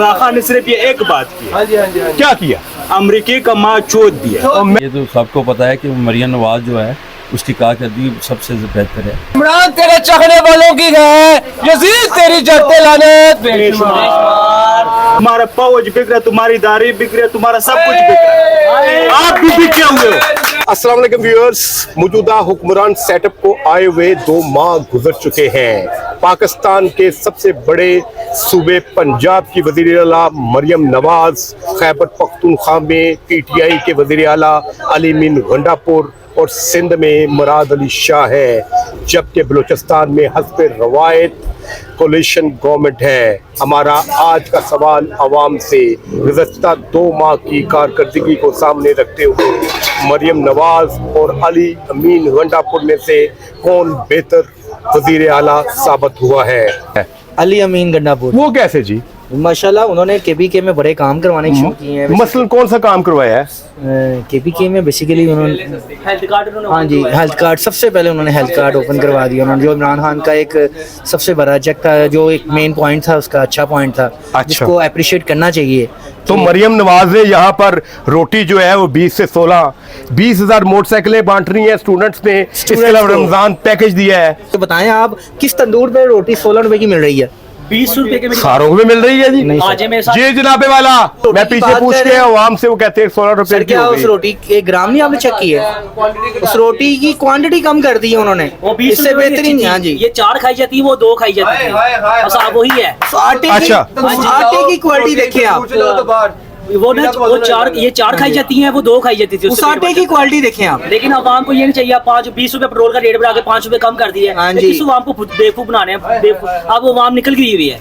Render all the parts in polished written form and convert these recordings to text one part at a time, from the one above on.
खान ने सिर्फ ये एक बात की। हाँ जी हाँ जी। क्या किया? अमेरिकी का माँ चोद दिया। ये तो सबको पता है कि मरियम नवाज जो है उसकी कारकर्दगी सबसे बेहतर है। इमरान तेरे चखने वालों की है, यजीद तेरी जगते लानत बेशुमार। तुम्हारा फौज बिक रहा, तुम्हारी दाढ़ी बिक रही है, तुम्हारा सब कुछ बिक रहा है। आप भी बिके हुए हो। अस्सलाम वालेकुम व्यूअर्स, मौजूदा हुक्मरान सेटअप को आए हुए 2 माह गुजर चुके हैं। पाकिस्तान के सबसे बड़े सूबे पंजाब की वज़ीर आला मरियम नवाज, खैबर पख्तूनख्वा में PTI के वज़ीर आला अली मीन गंडापुर और सिंध में मुराद अली शाह है, जबकि बलूचिस्तान में हस्ब रवायत कोलिशन गवर्नमेंट है। हमारा आज का सवाल आवाम से गुज़श्ता 2 माह की कारकर्दगी को सामने रखते हुए मरियम नवाज और अली अमीन गंडापुर में से कौन बेहतर वज़ीर आला साबित हुआ है? अली अमीन गंडापुर। वो कैसे जी? माशाल्लाह उन्होंने KPK में बड़े काम करवाने शुरू किए हैं। मसलन कौन सा काम करवाया है? KPK में बेसिकली उन्होंने हेल्थ कार्ड, हाँ जी, हेल्थ कार्ड सबसे पहले उन्होंने हेल्थ कार्ड ओपन करवा दिया उन्होंने, जो इमरान खान का एक सबसे बड़ा प्रोजेक्ट था, जो एक मेन पॉइंट था, उसका अच्छा पॉइंट था, जिसको अप्रिशिएट करना चाहिए। तो मरियम नवाज ने यहाँ पर रोटी जो है वो 20 से 16 20,000 मोटरसाइकिलें बांट रही हैं स्टूडेंट्स ने। इसके अलावा रमजान पैकेज दिया है। तो बताएं आप, किस तंदूर पे रोटी 16 रुपए की मिल रही है? 20 रुपए के सारों में मिल रही है जी। आज मेरे साथ जी जनाबे वाला, मैं पीछे पूछ के आवाम से, वो कहते हैं 16 रुपए सर, की क्या हो उस गई। रोटी एक ग्राम नहीं आपने चेक की है? उस रोटी की क्वांटिटी कम कर दी है उन्होंने, वो 20 इससे बेहतरीन। हाँ जी, ये 4 खाई जाती है, वो 2 खाई जाती है, बस आप वही है। आटे की क्वालिटी देखिए आप, वो ना वो 4 ये 4 खाई जाती है, वो 2 खाई जाती थी। उस आटे की क्वालिटी देखें आप। लेकिन आवाम को ये नहीं चाहिए 20 रुपए पेट्रोल का रेट बढ़ा के 5 रुपए कम कर दिए। हाँ जी। किस आवाम को बेवकूफ बनाने हैं, बेवकूफ। अब वो आवाम निकल गई हुई है,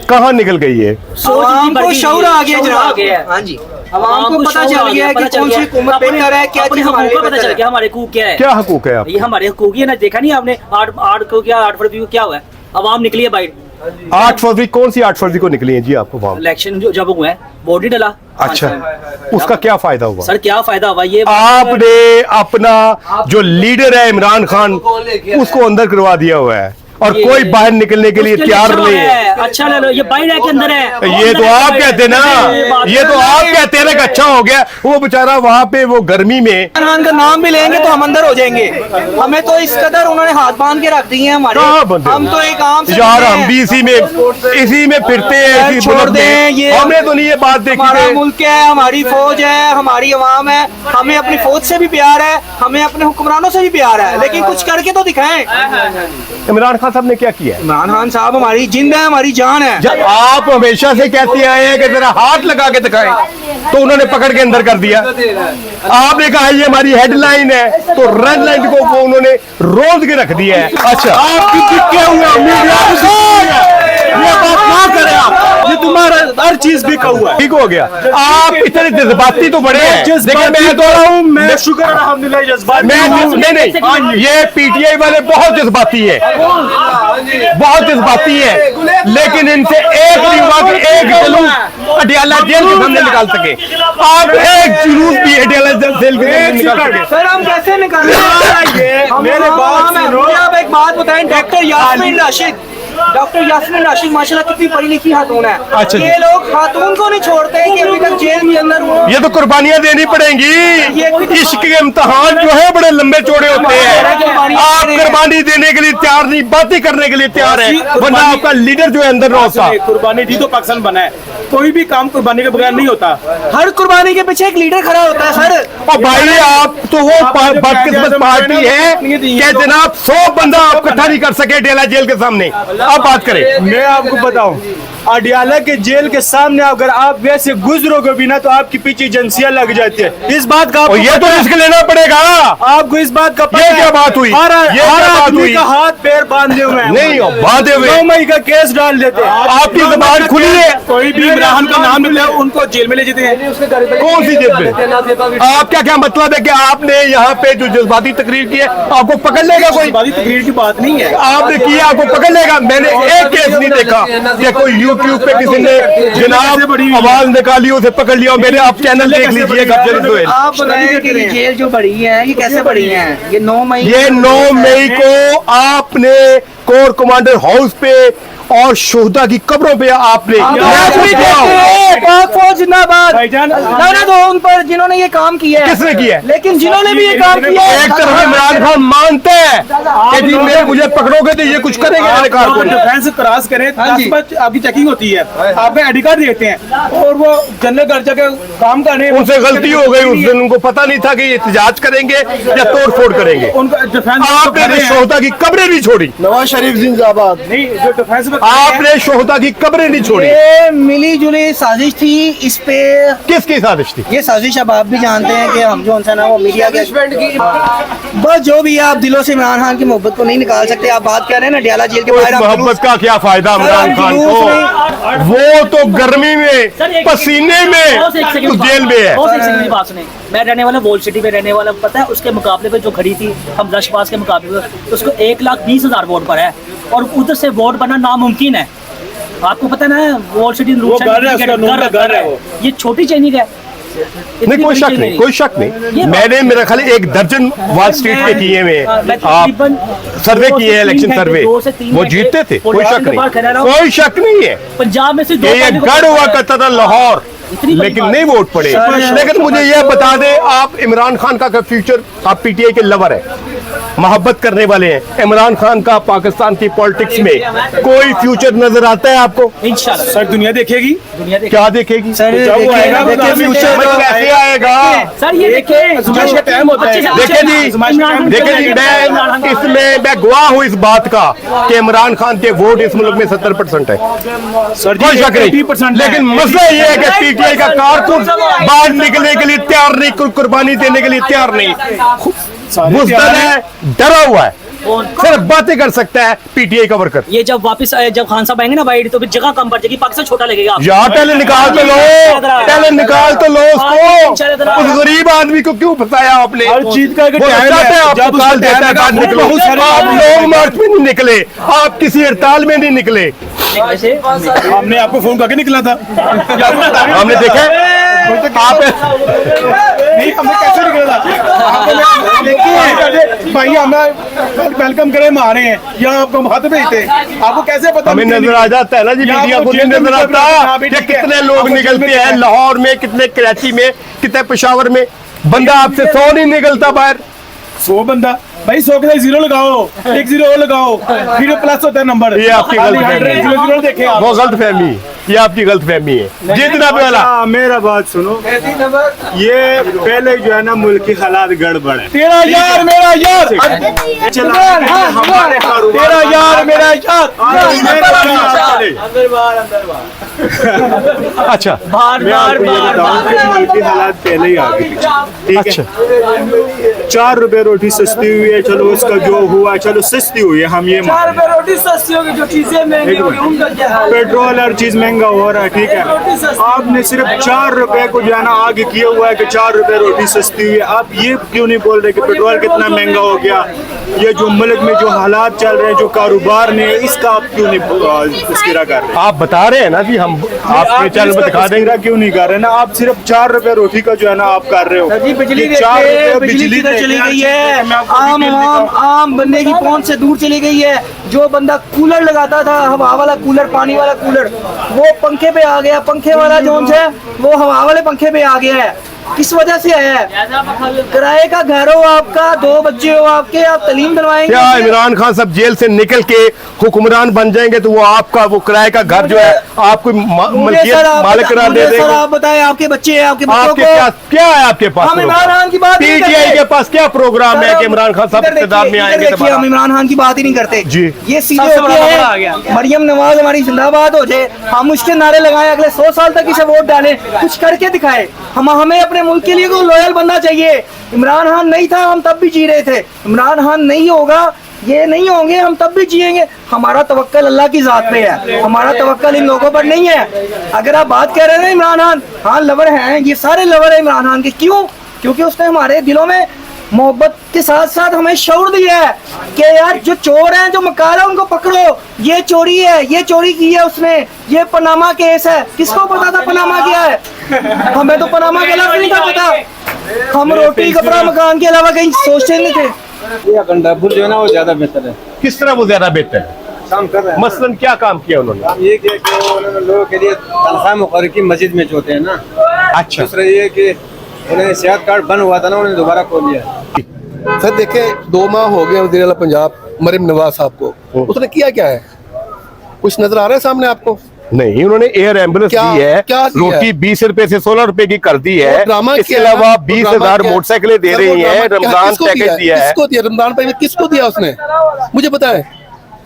कहाँ निकल गई है? आवाम को शऊर आ गया जनाब। है। हाँ जी, आवाम को पता चल गया है कि कौन सी हुकूमत बेहतर है, क्या चीज हमारे लिए पता चल गया, हमारे हकूक क्या है। क्या हकूक है आप? ये हमारे हकूक है ना, देखा नहीं आपने? 8 फरवरी को क्या हुआ है? आवाम निकली है बाइट। 8 फरवरी, कौन सी 8 फरवरी को निकली है जी आपको वहाँ? इलेक्शन जब हुआ है, वोट ही डला। अच्छा, उसका क्या फायदा हुआ? सर क्या फायदा हुआ? ये आपने अपना जो लीडर है इमरान खान, उसको अंदर करवा दिया हुआ है और कोई बाहर निकलने के लिए तैयार नहीं है। अच्छा ले लो, ये बाहर है के अंदर है। ये तो आप कहते हैं ना, ये तो आप कहते हैं कि अच्छा हो गया। वो बेचारा वहाँ पे वो गर्मी में, इमरान खान का नाम भी लेंगे तो हम अंदर हो जाएंगे। हमें तो इस कदर उन्होंने हाथ बांध के रख दिए हैं हमारे। हम तो एक आम से यार हम भी इसी में फिरते हैं, इसी छोड़ मुल्क में। दें, ये हमने तो नहीं ये बात देखी हमारा है। मुल्क है, हमारी फौज है, हमारी अवाम है। हमें अपनी फौज से भी प्यार है, हमें अपने हुक्मरानों से भी प्यार है, लेकिन कुछ करके तो दिखाएं। इमरान खान साहब ने क्या किया है? इमरान खान साहब हमारी जिंद है, हमारी जान है। जब आप हमेशा से कहते आए हैं कि जरा हाथ लगा के दिखाएं, तो उन्होंने पकड़ के अंदर कर दिया। आपने कहा ये हमारी हेडलाइन है, तो रेड लाइन को वो उन्होंने रोज के रख दिया है। अच्छा, आपकी बिके हुए मीडिया ये बात ना करें आप, ये तुम्हारा हर चीज बिका हुआ है। ठीक हो गया। आप इतने जज्बाती तो बड़े हैं, लेकिन मैं तो हूँ, मैं शुक्र अल्हम्दुलिल्लाह जज्बात नहीं, ये PTI वाले बहुत जज्बाती है, बहुत जज्बाती है, लेकिन इनसे एक नहीं हुआ कि एक जुलूस अडियाला जेल के सामने निकाल सके। आप एक जुलूस भी अडियाला जेल के सामने निकाल सके। सर हम कैसे निकालें? मेरे बात सुनो। आप एक बात बताएं, डॉक्टर यास्मीन राशिद माशाल्लाह कितनी पढ़ी लिखी खातून है। अच्छा, ये लोग खातून को नहीं छोड़ते कि अभी तक जेल के अंदर हो। ये तो कुर्बानियां देनी पड़ेंगी। इश्क के इम्तिहान जो है बड़े लंबे चौड़े होते हैं। आप कुर्बानी देने के लिए तैयार नहीं, बातें करने के लिए तैयार है, वरना आपका लीडर जो है अंदर न होता। कुर्बानी दी तो पाकिस्तान बना है, कोई भी काम कुर्बानी के बगैर नहीं होता। हर कुर्बानी के पीछे एक लीडर खड़ा होता है सर। और भाई आप तो वो बदकिस्मत पार्टी है कि जनाब 100 बंदा आप इकट्ठा नहीं कर सके डेला जेल के सामने। आप बात करें। मैं आपको बताऊं, अडियाला के जेल के सामने अगर आप वैसे गुजरोगे बिना तो आपके पीछे एजेंसियां लग जाती है। इस बात का और ये तो रिस्क लेना पड़ेगा आपको, इस बात का पता ये है? क्या बात हुई? हर ये क्या बात आदमी हुई? का हाथ पैर बांधे हुए हैं। नहीं बांधे हुए 9 मई का केस डाल देते हैं। आपकी जुबान खुली है। कोई भी इमरान का नाम निकले उनको जेल में ले जाते हैं। कौन सी जेल में? आपका क्या मतलब है कि आपने यहाँ पे जो जज्बाती तकरीर की है आपको पकड़ लेगा कोई? बादी तकरीर की बात नहीं है। आपने किया, आपको पकड़ लेगा? मैंने एक केस नहीं देखा कि कोई YouTube पे किसी ने जनाब आवाज निकाली, उसे पकड़ लिया। मैंने आप चैनल देख लीजिए। आप बताएं कि ये जेल जो बढ़ी है, ये कैसे बढ़ी है? ये 9 मई, ये 9 मई को आपने कोर कमांडर हाउस पे और शोहदा की कब्रों पे आपने पाक फौज जिंदाबाद। भाईजान, लाना दो उन पर जिन्होंने ये काम किया है। किसने किया है? लेकिन जिन्होंने भी ये काम किया है, एक तरफ इमरान खान मानते हैं कि जी मेरे मुझे पकड़ोगे तो ये कुछ करेंगे एहलकार को। डिफेंस क्रॉस करें, 10 बज आपकी चेकिंग होती है, आपका आईडी कार्ड देखते हैं और वो जनरल घर जाके काम करने, उनसे गलती हो गई उस दिन, उनको पता नहीं था कि ये एहतजाज करेंगे या तोड़ फोड़ करेंगे। उनका डिफेंस आपने शोहदा की कब्रें नहीं छोड़ी, नवाज शरीफ जिंदाबाद नहीं, जो डिफेंस में आपने शोहदा की कब्रें नहीं छोड़ी। ये मिली जुली साजिश थी। इस पे किसकी साजिश थी? ये साजिश अब आप भी जानते हैं कि हम जो उनसे ना वो मीडिया के बस जो भी है, आप दिलों से इमरान खान की मोहब्बत को नहीं निकाल सकते। आप बात कर रहे हैं ना डयाला जेल के तो इस बाहर, आप मोहब्बत का क्या फायदा इमरान खान को? वो तो गर्मी में पसीने में तो जेल में है। बहुत एक सेकंड की बात सुने। मैं रहने वाला वॉल सिटी में रहने वाला, पता है उसके मुकाबले पे जो खड़ी थी हम रशपास के मुकाबले पे, तो उसको 1,20,000 वोट पर है और उधर से वोट बनना नामुमकिन है। आपको पता ना वॉल सिटी घर है, ये छोटी चैनी का है। नहीं कोई शक नहीं, कोई शक नहीं। मैंने मेरा ख्याल एक दर्जन वॉल स्ट्रीट के किए हुए आप सर्वे किए हैं, इलेक्शन सर्वे, वो जीतते थे, कोई शक नहीं, कोई शक नहीं है। पंजाब में से ये गढ़ हुआ करता था लाहौर, लेकिन नहीं वोट पड़े। लेकिन मुझे यह बता दे, आप इमरान खान का फ्यूचर, आप पीटीआई के लवर है, मोहब्बत करने वाले हैं, इमरान खान का पाकिस्तान की पॉलिटिक्स में कोई फ्यूचर नजर आता है आपको? इंशाल्लाह सर दुनिया देखेगी, क्या देखेगी? फ्यूचर कैसे आएगा? सर ये देखिए टाइम होता है। देखे जी, मैं गवाह हूँ इस बात का कि इमरान खान के वोट इस मुल्क में 70% है, सर कोई शक नहीं। 80% लेकिन मसला ये है कि पीटीआई का कारकुन बाहर निकलने के लिए तैयार नहीं, कुर्बानी देने के लिए तैयार नहीं, बुज़दिल है, डरा हुआ है, सिर्फ बातें कर सकता है पीटीआई का वर्कर। ये जब वापस जब खान साहब आएंगे ना वाइड, तो फिर जगह कम पड़ जाएगी, पाकिस्तान छोटा लगेगा आपको। यार पहले निकाल तो लो, पहले निकाल तो लो उसको। उस गरीब आदमी को क्यों फंसाया आपने? हर चीज का वो चाहता है आपको काल देता है, बाद निकलो। आप लोग मार्च में नहीं निकले, आप किसी हड़ताल में नहीं निकले, हमने आपको फोन करके निकला था। हमने देखा आप नहीं, हमने कैसे निकला था? देखिए भाई, हमें वेलकम करे मारे हैं या आपको हाथ भेजते हैं, आपको कैसे पता? हमें नजर आ जाता है ना जी, मीडिया को नहीं नजर आता कि कितने लोग निकलते हैं लाहौर में, कितने कराची में, कितने पेशावर में। बंदा आपसे 100 नहीं निकलता बाहर। 100 बंदा भाई, 100 के 0 लगाओ, 1 0 और लगाओ, फिर प्लस होता है नंबर। ये आपकी गलतफहमी है, 0 देखे आप। वो गलतफहमी, ये आपकी गलतफहमी है। जी जनाब वाला, मेरा बात सुनो, ये पहले जो है ना मुल्क की हालात गड़बड़ है। तेरा यार मेरा यार, तेरा यार मेरा यार। अच्छा मैं आपको ये बताऊं कि मुल्क की हालात पहले ही आ गई, ठीक है? अच्छा, 4 रुपए रोटी सस्ती हुई है, चलो उसका जो हुआ, चलो सस्ती हुई है, हम ये 4 रुपए रोटी सस्ती होगी, जो चीजें महंगी होगी उनका क्या है? पेट्रोल हर चीज महंगा हो रहा है, ठीक है? आपने सिर्फ 4 रुपए को जाना आगे किया हुआ है कि 4 रुपए रोटी सस्ती हुई है। आप ये क्यों नहीं बोल रहे कि पेट्रोल कितना महंगा हो गया? ये जो मुल्क में जो हालात चल रहे हैं, जो कारोबार ने, इसका आप क्यों नहीं तस्करा कर रहे? आप बता रहे हैं ना जी, हम आपके चैनल पर दिखा देंगे। क्यों नहीं कर रहे ना? आप सिर्फ 4 रुपए रोटी का जो है ना आप कर रहे हो। जी बिजली ये 4 रुपए बिजली किधर चली गई है? मैं आपको आम डिटेल आम बंदे की पहुंच से दूर चली गई है। जो बंदा कूलर लगाता था, हवा वाला कूलर, पानी वाला कूलर, वो पंखे पे आ गया। पंखे वाला जोन है वो हवा वाले पंखे पे आ गया है। किस वजह से आया है? किराए का घर हो आपका, 2 बच्चे हो आपके, आप तालीम दिलवाएंगे? क्या इमरान खान सब जेल से निकल के हुक्मरान बन जाएंगे तो वो आपका वो किराए का घर जो है आपको मलकियत मालिक करार दे देंगे? सर आप बताएं, आपके बच्चे हैं, आपके बच्चों आपके को क्या है आपके पास? हम इमरान खान की बात नहीं पीटीआई करते। के पास क्या प्रोग्राम है कि इमरान खान साहब इक़्तिदार में आएंगे? देखिए, हम इमरान खान की बात ही नहीं करते जी। ये सीधे होते हैं मरियम नवाज हमारी जिंदाबाद हो जाए, हम उसके नारे लगाएं, अगले 100 साल तक इसे वोट डालें, कुछ करके दिखाए। हमें अपने मुल्क के लिए कोई लॉयल बनना चाहिए। इमरान खान नहीं था, हम तब भी जी रहे थे। इमरान खान नहीं होगा, ये नहीं होंगे, हम तब भी जिएंगे। हमारा तवक्कल अल्लाह की जात पे है, हमारा तवक्कल इन लोगों पर नहीं है। अगर आप बात कर रहे हैं ना इमरान खान, हाँ लवर हैं, ये सारे लवर हैं इमरान खान के। क्यों? क्योंकि उसने हमारे दिलों में मोहब्बत के साथ साथ हमें शऊर दिया है कि यार जो चोर हैं, जो मकार है, उनको पकड़ो। ये चोरी है, ये चोरी की है उसने, ये पनामा केस है। किसको पता था पनामा क्या है? हमें तो पनामा के अलावा नहीं था पता। हम रोटी कपड़ा मकान के अलावा कहीं सोचते नहीं थे। ये कंडापुर जो है ना वो ज्यादा बेहतर है। किस तरह वो ज्यादा बेहतर है? काम कर रहे हैं। मसलन क्या काम किया उन्होंने? ये किया कि उन्होंने लोगों के लिए तनख्वाह मुकर्रर की मस्जिद में जो होते हैं ना। अच्छा। दूसरा ये कि उन्हें सेहत कार्ड बंद हुआ था ना, उन्होंने दोबारा खोल लिया। सर देखें 2 माह हो गए वज़ीर आला पंजाब मरियम नवाज साहब को, उसने किया क्या है? कुछ नजर आ रहा है सामने आपको? नहीं, उन्होंने एयर एम्बुलेंस क्या- दी है, क्या दिया रोटी है? 20 रुपए से 16 रुपए की कर दी है। ड्रामा इसके क्या है? अलावा वो 20,000 ड्रामा क्या है? मोटरसाइकिलें दे सर, रही वो है, ड्रामा क्या है? रमजान किसको पैकेज दिया है। किसको दिया? रमजान पैकेज किसको दिया उसने? मुझे पता है,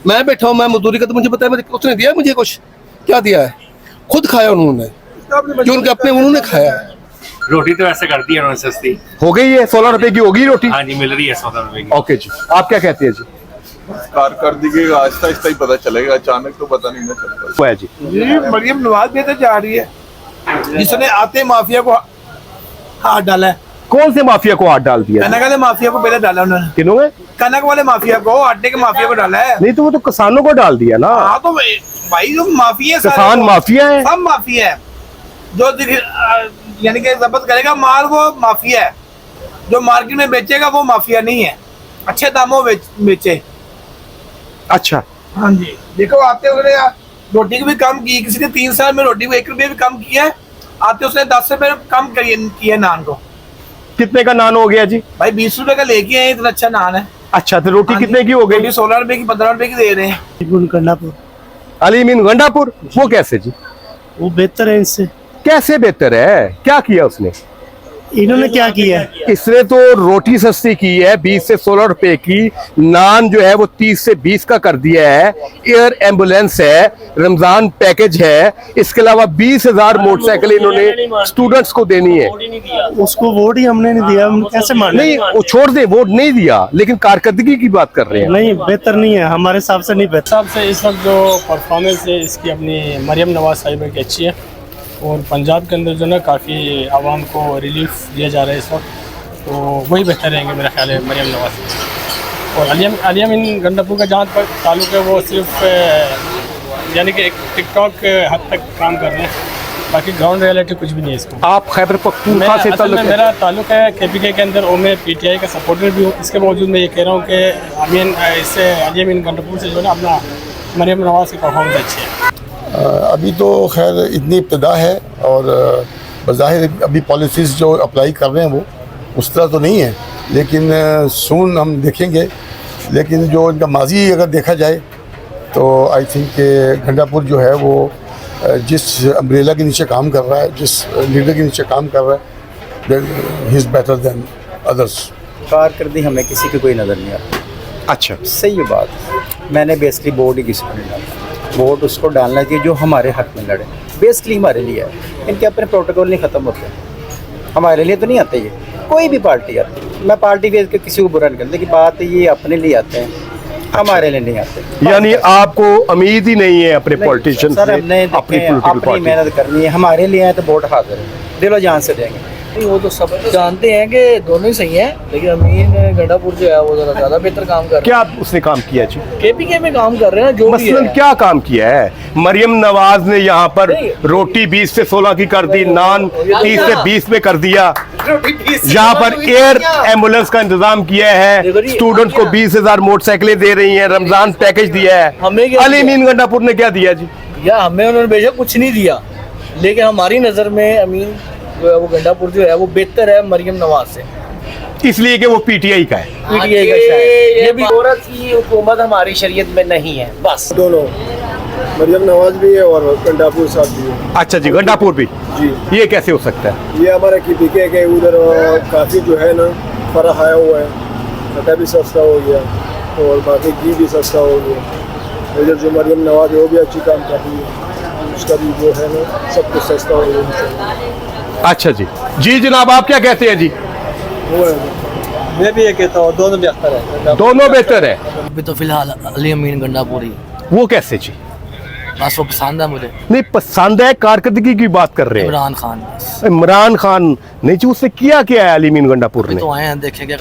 मैं बैठा हूँ, मैं मजदूरी का, तो मुझे पता है उसने दिया मुझे कुछ? क्या दिया है? खुद खाया उन्होंने, जो उनके अपने उन्होंने खाया है। रोटी तो ऐसे कर दी है उन्होंने सस्ती। हो गई है 16 रुपए की होगी रोटी। हाँ जी, मिल रही है 16 रुपए की। ओके जी, आप क्या कहते हैं जी? कारकर्दगी का आहिस्ता आहिस्ता ही पता चलेगा, अचानक तो पता नहीं ना चलता। वो है जी। जी मरियम नवाज भी तो जा रही है, जिसने आते माफिया को हाथ डाला है। कौन से माफिया को हाथ डाल दिया? कनक वाले माफिया को पहले डाला उन्होंने। किन्होंने? कनक वाले माफिया को, आटे के माफिया को डाला है। नहीं तो वो तो किसानों को डाल दिया ना। हाँ तो भाई जो माफिया है, किसान सारे माफिया है। सब माफिया है। जो यानी कि जब्त करेगा माल वो माफिया है, जो मार्केट में बेचेगा वो माफिया नहीं है। अच्छे दामों बेचे। अच्छा। हाँ जी, देखो आते हुए रोटी की भी कम की, किसी ने 3 साल में रोटी को 1 रुपये भी कम किया है, आते उसने 10 रुपये कम किया नान को। कितने का नान हो गया जी? भाई 20 रुपए का लेके आए, इतना अच्छा नान है। अच्छा, तो रोटी कितने की हो गई? रोटी 16 रुपए की, 15 रुपए की दे रहे हैं। गंडापुर अली मीन गंडापुर, वो कैसे जी? वो बेहतर है इनसे। कैसे बेहतर है? क्या किया उसने? इन्होंने क्या किया? इसने तो रोटी सस्ती की है, 20 से 16 रुपए की। नान जो है वो 30 से 20 का कर दिया है। एयर एम्बुलेंस है, रमजान पैकेज है। इसके अलावा 20,000 मोटरसाइकिल इन्होंने स्टूडेंट्स को देनी है। उसको वोट ही हमने नहीं दिया, हम कैसे माने? नहीं, वो छोड़ दे, वोट नहीं दिया, लेकिन कारकर्दगी की बात कर रहे हैं। नहीं, बेहतर नहीं है हमारे हिसाब से, नहीं बेहतर। हिसाब से इस वक्त जो परफॉर्मेंस है इसकी अपनी मरियम नवाज साहिबा की अच्छी है, और पंजाब के अंदर जो है काफ़ी आवाम को रिलीफ दिया जा रहा है इस वक्त, तो वही बेहतर रहेंगे मेरा ख्याल है मरियम नवाज। और अलियम इन गंडापुर का जहाँ तक ताल्लुक़ है वो सिर्फ यानी कि एक टिकटॉक हद तक काम कर रहे हैं, बाकी ग्राउंड रियलिटी कुछ भी नहीं है इसको। आप खैबर पख्तूनख्वा से ताल्लुक़ है? मेरा ताल्लुक़ है KPK के अंदर, और मैं PTI का सपोर्टर भी हूँ। इसके बावजूद मैं ये कह रहा हूँ कि इससे अलियम इन गंडापुर से जो है ना अपना मरियम नवाज की परफॉर्मेंस अच्छी है। अभी तो खैर इतनी इब्तदा है, और बज़ाहिर अभी पॉलिसीज़ जो अप्लाई कर रहे हैं वो उस तरह तो नहीं है, लेकिन सून हम देखेंगे। लेकिन जो इनका माजी अगर देखा जाए तो आई थिंक गंडापुर जो है वो जिस अम्ब्रेला के नीचे काम कर रहा है, जिस लीडर के नीचे काम कर रहा है, he is better than others. कारकर्दगी हमें किसी की कोई नज़र नहीं आती। अच्छा, सही बात, मैंने बेसिकली वोट ही किसी को नहीं डाला। वोट उसको डालना चाहिए जो हमारे हक में लड़े, बेसिकली हमारे लिए है। इनके अपने प्रोटोकॉल नहीं ख़त्म होते, हमारे लिए तो नहीं आते ये, कोई भी पार्टी आती है। मैं पार्टी के किसी को बुरा नहीं करता, लेकिन बात ये अपने लिए आते हैं, हमारे लिए नहीं आते। यानी आपको उम्मीद ही नहीं है अपने पॉलिटिशियन सर, से? हमने अपनी मेहनत करनी है, हमारे लिए है तो वोट हाजिर है, दिलो जान से देंगे। वो तो सब जानते हैं कि दोनों ही सही हैं, लेकिन अमीन गंडापुर जो है वो ज़्यादा बेहतर काम कर रहे क्या उसने काम किया जी? हैं। KPK में काम कर रहे हैं, जो भी मसलन है। क्या काम किया है? मरियम नवाज ने यहाँ पर रोटी 20 से 16 की कर दी, नान 30 से 20 में कर दिया। यहाँ पर एयर एम्बुलेंस का इंतजाम किया है, स्टूडेंट्स को 20,000 मोटरसाइकिलें दे रही हैं, रमजान पैकेज दिया है। अली मीन गंडापुर ने क्या दिया जी? या हमें उन्होंने बेशक कुछ नहीं दिया, लेकिन हमारी नज़र में अमीन वो गंडापुर जो है वो बेहतर है मरियम नवाज से, इसलिए कि वो PTI का है। PTI का शायद। ये भी औरत की हुकूमत हमारी शरीयत में नहीं है, बस। दोनों, मरियम नवाज भी है और गंडापुर साहब भी है। अच्छा जी, गंडापुर भी जी। ये कैसे हो सकता है? ये हमारे KPK के उधर काफ़ी जो है ना फर्क आया हुआ है, आटा भी सस्ता हो गया और बाकी घी भी सस्ता हो गया। इधर जो मरियम नवाज है वो भी अच्छी काम कर रही है, उसका भी जो है ना सब कुछ सस्ता हो गया। अच्छा जी, जी जनाब, आप क्या कहते हैं जी? वो है, मैं भी ये कहता हूँ दोनों बेहतर है। दोनों बेहतर है। अभी तो फिलहाल अली अमीन गंडापुरी, वो कैसे जी? बस वो पसंद है मुझे। नहीं पसंद है, कारकर्दगी की बात कर रहे हैं। इमरान खान इमरान खान नहीं जी, उसने किया क्या है अली मीन गंडापुर ने? तो आए हैं, देखें क्या